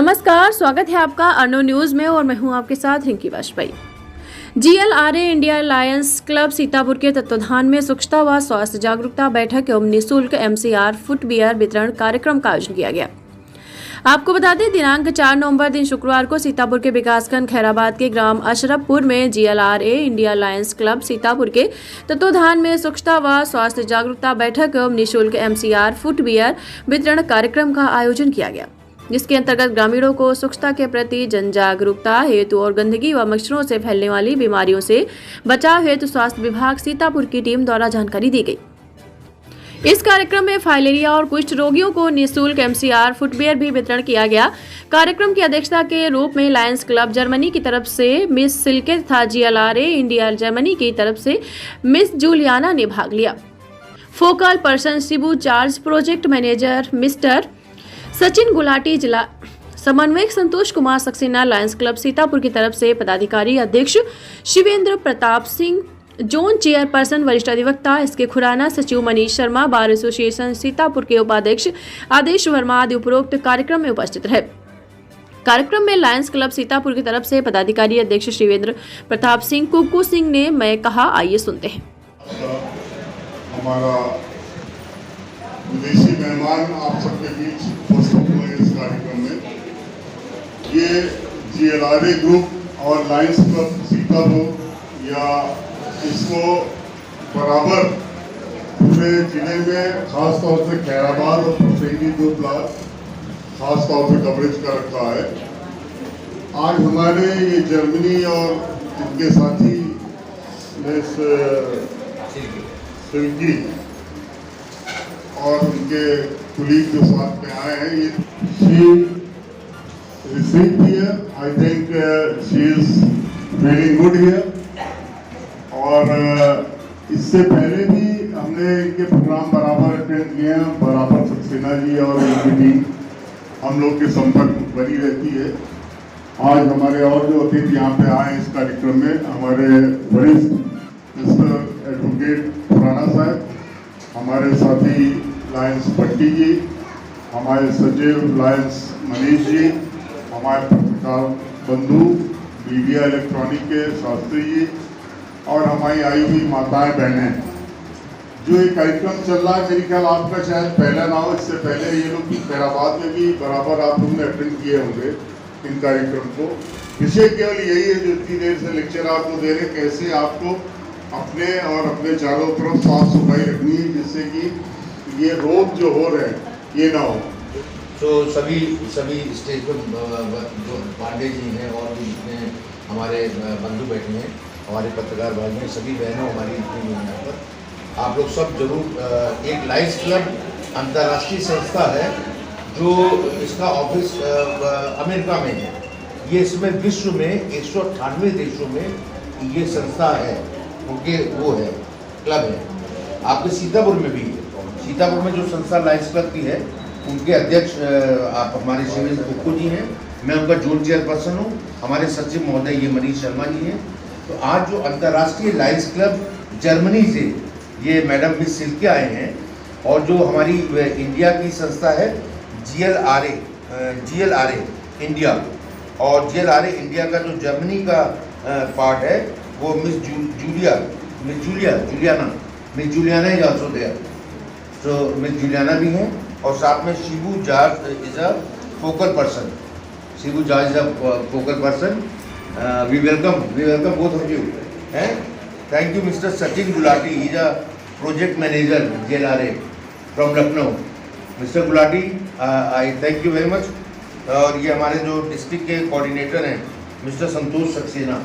नमस्कार, स्वागत है आपका अर्नो न्यूज में और मैं हूं आपके साथ Rinki Vajpayee. GLRA India Lions Club Sitapur के तत्वाधान में स्वच्छता व स्वास्थ्य जागरूकता बैठक एवं निःशुल्क एमसीआर फुटवियर वितरण कार्यक्रम का आयोजन किया गया। आपको बता दें, दिनांक 4 नवंबर दिन शुक्रवार को सीतापुर के विकासखंड खैराबाद के ग्राम अशरफपुर में जीएलआरए इंडिया लायंस क्लब सीतापुर के तत्वाधान में स्वच्छता व स्वास्थ्य जागरूकता बैठक एवं निःशुल्क एमसीआर फुटवियर वितरण कार्यक्रम का आयोजन किया गया, जिसके अंतर्गत ग्रामीणों को स्वच्छता के प्रति जन जागरूकता हेतु और गंदगी व मच्छरों से फैलने वाली बीमारियों से बचाव हेतु स्वास्थ्य विभाग सीतापुर की टीम द्वारा जानकारी दी गई। इस कार्यक्रम में फाइलेरिया और कुष्ठ रोगियों को निःशुल्क एमसीआर फुटवियर भी वितरण किया गया। कार्यक्रम की अध्यक्षता के रूप में लायंस क्लब जर्मनी की तरफ से मिस सिल्के तथा जीएलआरए इंडिया जर्मनी की तरफ से मिस जूलियाना ने भाग लिया। Focal person Shibu charge, project manager mister Sachin Gulati, जिला समन्वयक संतोष कुमार सक्सेना, लायंस क्लब सीतापुर की तरफ से पदाधिकारी अध्यक्ष शिवेंद्र प्रताप सिंह, जोन चेयरपर्सन वरिष्ठ अधिवक्ता एसके खुराना, सचिव मनीष शर्मा, बार एसोसिएशन सीतापुर के उपाध्यक्ष आदेश वर्मा आदि उपरोक्त कार्यक्रम में उपस्थित रहे। कार्यक्रम में लायंस क्लब सीतापुर की तरफ से पदाधिकारी अध्यक्ष शिवेंद्र प्रताप सिंह, कुक्कू सिंह ने मैं कहा, आइए सुनते हैं। हमारा विदेशी मेहमान आप सबके बीच उपस्थित हुए इस कार्यक्रम में। ये जीएलआरए ग्रुप और लायंस क्लब सीतापुर या इसको बराबर पूरे जिले में खास तौर से खैराबाद और हुसैनी दो ब्लॉक खास तौर से कवरेज कर रखा है। आज हमारे ये जर्मनी और इनके साथी मिस सिल्की और उनके कुलीग जो साथ में आए हैं, ये she received here, I think she is feeling good here. और इससे पहले भी हमने इनके प्रोग्राम बराबर अटेंड किए हैं। बराबर सक्सेना जी और इनकी टीम हम लोग के संपर्क बनी रहती है। आज हमारे और जो अतिथि यहाँ पे आए इस कार्यक्रम में, हमारे वरिष्ठ मिस्टर एडवोकेट खुराना साहब, हमारे साथी लायंस भट्टी जी, हमारे सचिव लायंस मनीष जी, हमारे पत्रकार बंधु, मीडिया इलेक्ट्रॉनिक के शास्त्री जी और हमारी आई हुई माताएं बहनें। जो ये कार्यक्रम चल रहा है, मेरी ख्याल आपका शायद पहला ना हो, इससे पहले ये लोग खैराबाद में भी बराबर आप लोगों ने अटेंड किए होंगे इन कार्यक्रम को। विषय केवल यही है, जो इतनी देर से लेक्चर आपको दे रहे, कैसे आपको अपने और अपने चारों तरफ साफ सफाई रखनी है, जिससे कि ये रोग जो हो रहे हैं ये ना हो। तो सभी स्टेज पर पांडे जी हैं और भी जितने हमारे बंधु बैठे हैं, हमारे पत्रकार भाई हैं, सभी बहनों हमारी इतनी यहाँ पर आप लोग सब जरूर। एक लायंस क्लब अंतर्राष्ट्रीय संस्था है जो इसका ऑफिस अमेरिका में है। ये इसमें विश्व में 198 देशों में ये संस्था है, उनके वो है क्लब है। आपके सीतापुर में भी है। सीतापुर में जो संस्था लायंस क्लब की है, उनके अध्यक्ष आप हमारे शिवेंद्र कुक्कू जी हैं, मैं उनका जोन चेयरपर्सन हूँ। हमारे सचिव महोदय ये मनीष शर्मा जी हैं। तो आज जो अंतर्राष्ट्रीय लायंस क्लब जर्मनी से ये मैडम मिस सिल्के आए हैं, और जो हमारी इंडिया की संस्था है जीएलआरए इंडिया, और जीएलआरए इंडिया का जो जर्मनी का पार्ट है वो miss Juliana is also there. तो मिस जूलियाना भी हैं, और साथ में Shibu George is a focal person. Shibu George is a focal person. We welcome both of you. Thank you, Mr. Sachin Gulati. He is a project manager JLRA from Lucknow. Mr. Gulati, I thank you very much. और ये हमारे जो district के coordinator हैं mister संतोष सक्सेना,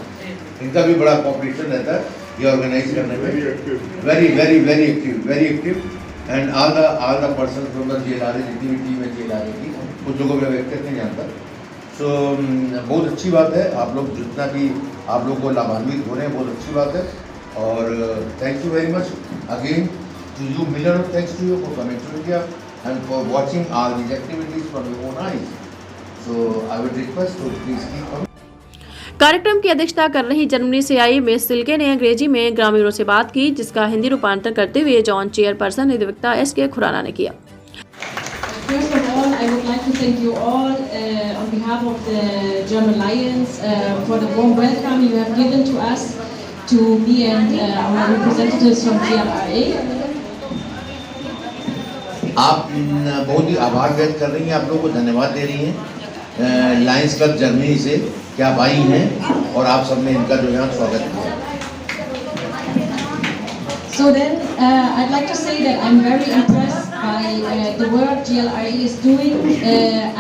इनका भी बड़ा cooperation रहता है ये ऑर्गेनाइज करने में। Very active and all the person from the JLRA, जितनी भी टीम है JLRA की, कुछ लोगों में व्यक्त नहीं जानता। तो बहुत अच्छी बात है, आप लोग जितना भी आप लोग को लाभान्वित हो रहे हैं, बहुत अच्छी बात है। और thank you very much again to you, million of thanks to you for coming to India and for watching all these activities from your own eyes. So I would request to please keep coming. कार्यक्रम की अध्यक्षता कर रही Germany से I miss सिल्के ने अंग्रेजी में ग्रामीणों से बात की, जिसका हिंदी रूपांतरण करते हुए जॉन चेयरपर्सन अधिवक्ता एसके खुराना ने किया। First of all, I would like to thank you all on behalf behalf of the German Lions for the warm welcome you have given to us, to me and our representatives from GLRA. आप बहुत ही आभार व्यक्त कर रही हैं, आप लोगों को धन्यवाद दे रही हैं लायंस क्लब जर्मनी से कि आप आई हैं और आप सबने इनका जो यहाँ स्वागत किया। So then, I'd like to say that I'm very impressed by the work GLRA is doing.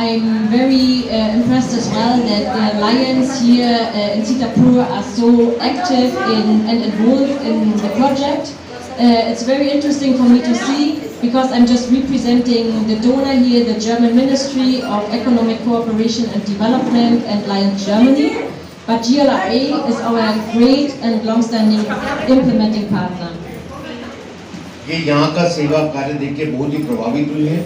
I'm very impressed as well that the Lions here in Sitapur are so active and involved in the project. It's very interesting for me to see, because I'm just representing the donor here, the German Ministry of Economic Cooperation and Development and Lions Germany. But GLRA is our great and long-standing implementing partner. ये यहाँ का सेवा कार्य देख के बहुत ही प्रभावित हुई है।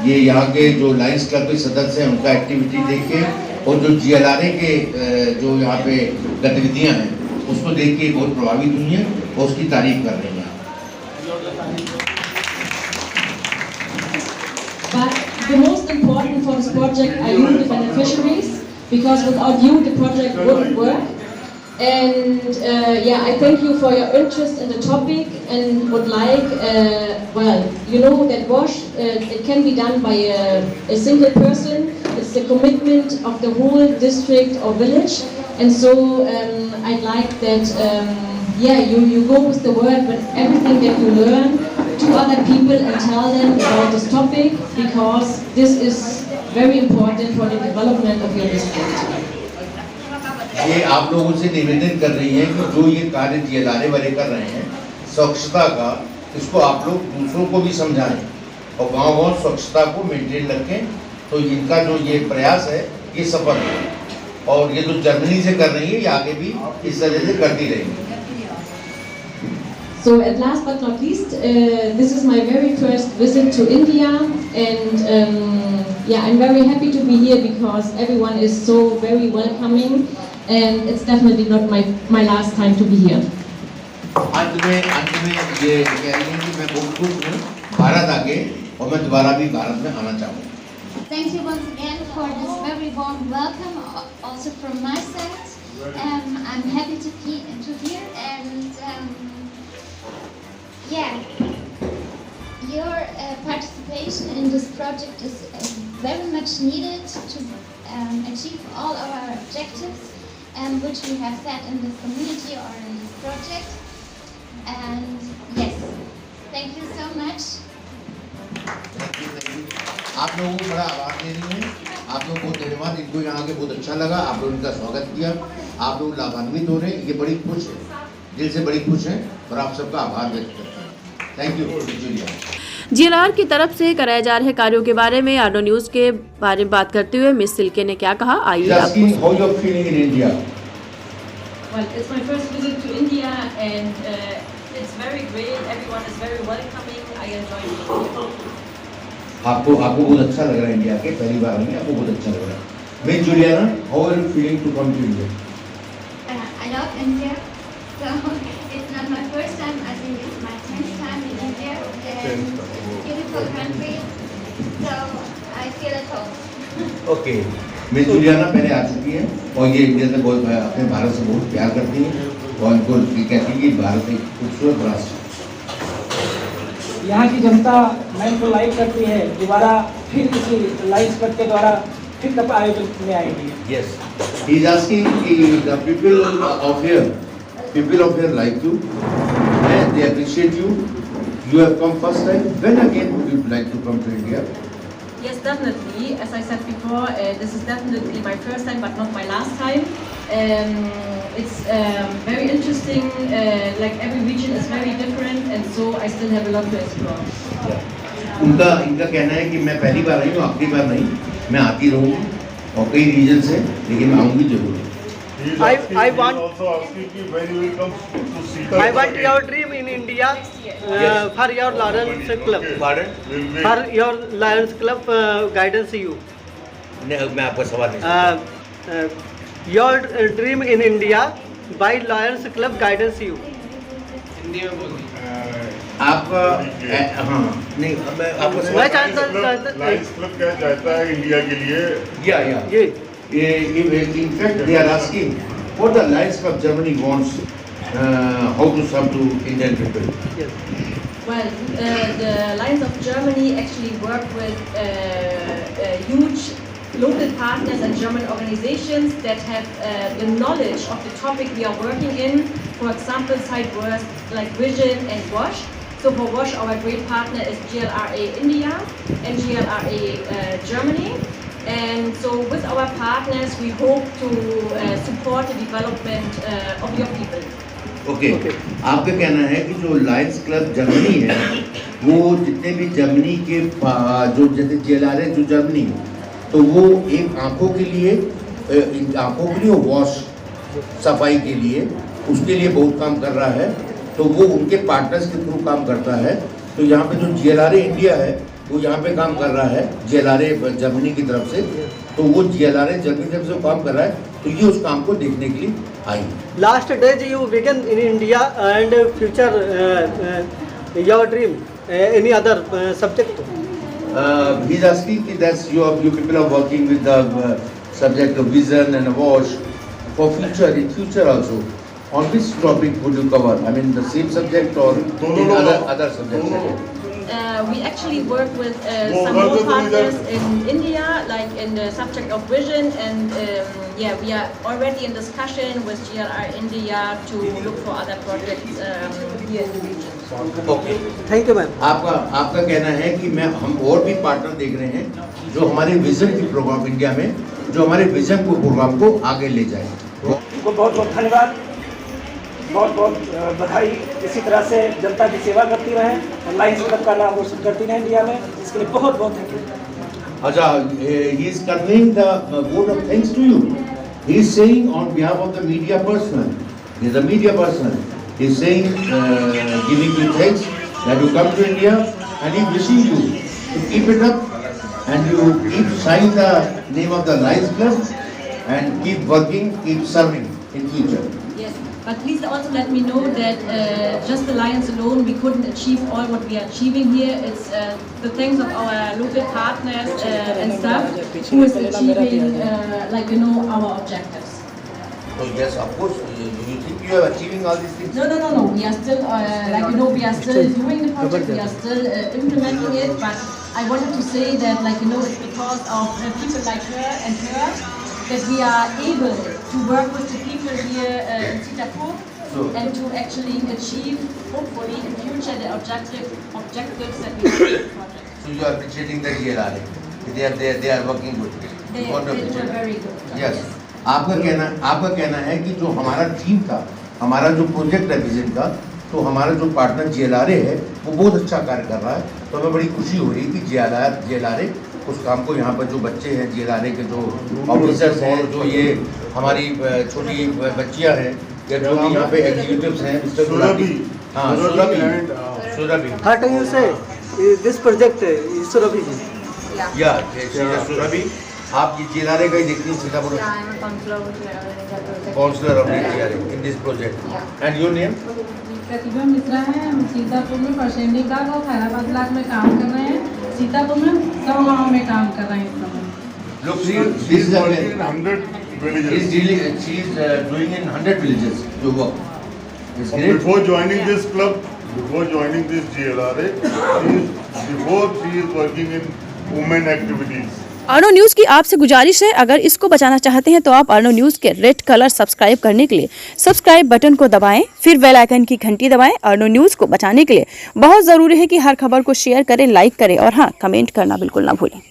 ये यहाँ के जो लायंस क्लब के सदस्य हैं उनका एक्टिविटी देख के, और जो GLRA के जो यहाँ पे गतिविधियाँ हैं उसको देख के बहुत प्रभावित हुई हैं और उसकी तारीफ कर रही हैं। But the most important for this project are you, the beneficiaries, because without you the project wouldn't work. And yeah, I thank you for your interest in the topic, and would like, well, you know that WASH, it can be done by a single person. It's the commitment of the whole district or village. And so I'd like that, yeah, you go with the word, but everything that you learn to other people and tell them about this topic, because this is very important for the development of your district. ये आप लोगों से निवेदन कर रही हैं कि जो ये कार्य GLRA वाले कर रहे हैं स्वच्छता का, इसको आप लोग दूसरों को भी समझाएं और गांव-गांव स्वच्छता को मेंटेन रखें, तो इनका जो ये प्रयास है ये सफल है। और ये जो जर्मनी से कर रही है ये आगे भी इस तरह से करती रहेंगी। So at last but not least, this is my very first visit to India, and yeah, I'm very happy to be here because everyone is so very welcoming, and it's definitely not my last time to be here. अंत में ये कह रही हैं कि मैं बहुत खुश हूँ भारत आके, और मैं दोबारा भी भारत में आना चाहूँगा। Thank you once again for this very warm welcome, also from my side. I'm happy to be here, and yeah, your participation in this project is very much needed to achieve all our objectives, which we have set in this community or in this project. And yes, thank you so much. आप लोगों को बड़ा आभार दे रही हैं, आप लोगों को धन्यवाद। इनको यहाँ के बहुत अच्छा लगा, आप लोगों ने इनका स्वागत किया, आप लोग लाभान्वित हो रहे हैं, ये बड़ी खुश है, दिल से बड़ी खुश हैं और आप सबका आभार व्यक्त करते हैं। Thank you Julia. GLR की तरफ से कराए जा रहे कार्यों के बारे में आर्नो न्यूज के बारे में बात करते हुए मिस सिल्के ने क्या कहा, आइए आपको। How you are feeling in India? Well, it's my first visit to India, and it's very great. Everyone is very welcoming. I enjoy it. आपको बहुत अच्छा लग रहा है इंडिया के, पहली बार आएंगे, आपको बहुत अच्छा लग रहा है। मैं Juliana, how are you feeling to come to India? I love India, so it's not my first time. I think it's my 10th time in India. Beautiful country, so I feel at home. Okay, मैं Juliana पहले आ चुकी है और ये India से बहुत अपने भारत से बहुत प्यार करती है और इनको कहती है कि भारत एक खूबसूरत राष्ट्र है। यहाँ की जनता मैच को लाइक करती है, दोबारा फिर इसी लाइव क्लब के द्वारा फिर कब आयोजन में आएगी। Yes, he is asking the people of here like you, and they appreciate you. You have come first time. When again would you like to come to India? Yes, definitely. As I said before, this is definitely my first time, but not my last time. It's very interesting. Like every region is very different, and so I still have a lot to explore. इनका कहना है कि मैं पहली बार आई हूँ, आखिरी बार नहीं, मैं आती रहूँगी और कई रीजन से, लेकिन मैं आऊँगी जरूर। I want your dream in India for your Lions Club. For your Lions Club guidance you. मैं आपका सवाल नहीं। Your dream in India by Lions Club guidance you. आपका हाँ नहीं, मैं आपको सवाल। लायंस क्लब क्या चाहता है इंडिया के लिए? या ये In fact, they are asking what the Lions Club Germany wants, how to serve to Indian people. Yes. Well, the Lions of Germany actually work with huge local partners and German organizations that have the knowledge of the topic we are working in. For example, side words like Vision and WASH. So for WASH, our great partner is GLRA India and GLRA Germany. And so with our partners, we hope to support the development of your people. Okay. आपका कहना है कि जो Lions club Germany है वो जितने भी Germany के जो जैसे JLRA जो जर्मनी है तो वो एक आंखों के लिए वॉश सफाई के लिए उसके लिए बहुत काम कर रहा है, तो वो उनके पार्टनर्स के थ्रू काम करता है। तो यहाँ पे जो GLRA इंडिया है वो यहाँ पे काम कर रहा है JLRA जर्मनी की तरफ से, तो वो JLRA जर्मनी की तरफ से काम कर रहा है, तो ये उस काम को देखने के लिए आई। Last days you began in India and future your dream any other subject? He's asking that you people are working with the subject of vision and WASH for future, in future also. On which topic would you cover? I mean the same subject or other subjects? We actually work with some more partners in India, like in the subject of vision, and we are already in discussion with GLR India to look for other projects here in the region. Okay. Thank you, ma'am. आपका कहना है कि हम और भी partner देख रहे हैं जो हमारे विजन की प्रोग्राम इंडिया में जो हमारे विजन को प्रोग्राम को आगे ले जाए। उनको बहुत बहुत धन्यवाद, बहुत बहुत बधाई। इसी तरह से जनता की सेवा करती रहें और लायंस क्लब का नाम रोशन करती रहें इंडिया में, इसके लिए बहुत बहुत थैंक यू। अच्छा, he is conveying the vote of thanks to you. He is saying on behalf of the media personnel, he is a media personnel. He is saying, giving you thanks that you come to India, and he wishing you to keep it up and you keep signing the name of the Lions Club and keep working, keep serving in future. Yes, but please also let me know that just the Lions alone, we couldn't achieve all what we are achieving here. It's the thanks of our local partners and staff who is achieving, our objectives. So yes, of course, you think you are achieving all these things? No. We are still, we are still doing the project. We are still implementing it. But I wanted to say that, it's because of people like her and her that we are able to work with the people here in Sitapur and to actually achieve, hopefully, in future, the objectives that we have in the project. So you are appreciating the GLRA. They are working good. They were very good. Yes. आपका कहना है कि जो हमारा team था, हमारा जो project है विजन का, तो हमारा जो पार्टनर JLRA है वो बहुत अच्छा कार्य कर रहा है। तो हमें बड़ी खुशी हो रही है कि JLRA उस काम को यहाँ पर जो बच्चे हैं JLRA के जो ऑफिसर्स हैं, जो ये हमारी छोटी बच्चियाँ हैं या जो भी यहाँ पे एग्जीक्यूटिव्स हैं, mister Surabhi, How do you say this project is Surabhi ji? Surabhi, आप ये JLRA का ही देखती हैं Sitapur counsellor of JLRA in this project and your name? Pratibha Mishra है। हम सीतापुर में परसेंडी ब्लॉक और खैराबाद ब्लॉक में काम कर रहे हैं। सीतापुर में 100 गाँव में काम कर रहे हैं इस समय। Look, she is doing in 100 villages your work. It's great. Before joining this club, before joining this GLRA, she is working in women activities. अर्नो न्यूज़ की आपसे गुजारिश है, अगर इसको बचाना चाहते हैं तो आप अर्नो न्यूज़ के रेड कलर सब्सक्राइब करने के लिए सब्सक्राइब बटन को दबाएं, फिर बेल आइकन की घंटी दबाएं। अर्नो न्यूज़ को बचाने के लिए बहुत ज़रूरी है कि हर खबर को शेयर करें, लाइक करें और हाँ, कमेंट करना बिल्कुल ना भूलें।